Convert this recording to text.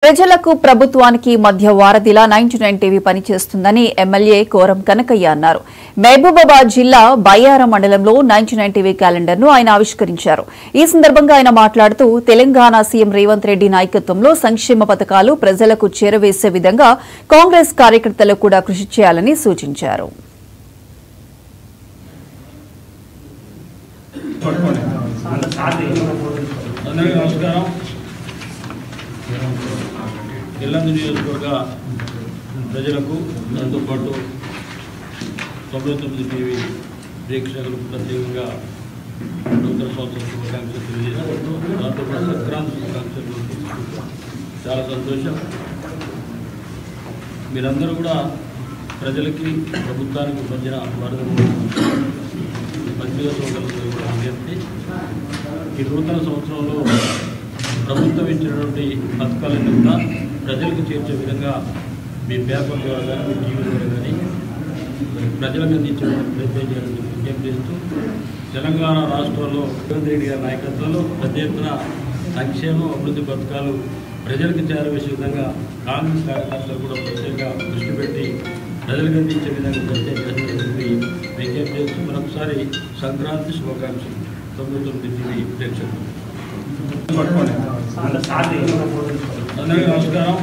ప్రజలకు ప్రభుత్వానికి మధ్య వారధిలా 99 టీవీ పనిచేస్తుందని ఎమ్మెల్యే కోరం కనకయ్య అన్నారు. మహబూబాబాద్ జిల్లా బయ్యారం మండలంలో 99 టీవీ క్యాలెండర్ ను ఆయన ఆవిష్కరించారు. ఈ సందర్భంగా ఆయన మాట్లాడుతూ తెలంగాణ సీఎం రేవంత్ రెడ్డి నాయకత్వంలో సంక్షేమ పథకాలు ప్రజలకు చేరవేసే విధంగా కాంగ్రెస్ కార్యకర్తలు కూడా కృషి చేయాలని సూచించారు. ఎల్లందు నియోజకవర్గ ప్రజలకు దాంతో పాటు 99 టీవీ ప్రేక్షకులకు ప్రత్యేకంగా నూతన సంవత్సర శుభాకాంక్షలు తెలియజేస్తూ దాంతో పాటు సంక్రాంతి శుభాకాంక్షలు చాలా సంతోషం. మీరందరూ కూడా ప్రజలకి ప్రభుత్వానికి మధ్యన వరదలు మంచిగా చూడగలుగుతారు. ఈ నూతన సంవత్సరంలో ప్రభుత్వం ఇచ్చినటువంటి పథకాలన్నీ కూడా ప్రజలకు చేర్చే విధంగా మీ పేపర్ ద్వారా కానీ మీ టీవీ ద్వారా కానీ ప్రజలకు అందించడానికి ప్రయత్నం చేయాలని విజ్ఞప్తి చేస్తూ తెలంగాణ రాష్ట్రంలో రేవంత్ రెడ్డి గారి నాయకత్వంలో పెద్ద ఎత్తున సంక్షేమ అభివృద్ధి పథకాలు ప్రజలకు చేరవేసే విధంగా కాంగ్రెస్ కార్యకర్తలు కూడా ప్రత్యేకంగా దృష్టి పెట్టి ప్రజలకు అందించే విధంగా ప్రత్యేక విజ్ఞప్తి చేస్తూ మరొకసారి సంక్రాంతి శుభాకాంక్షలు 99 టీవీ ప్రేక్షకులు. అందరికీ నమస్కారం.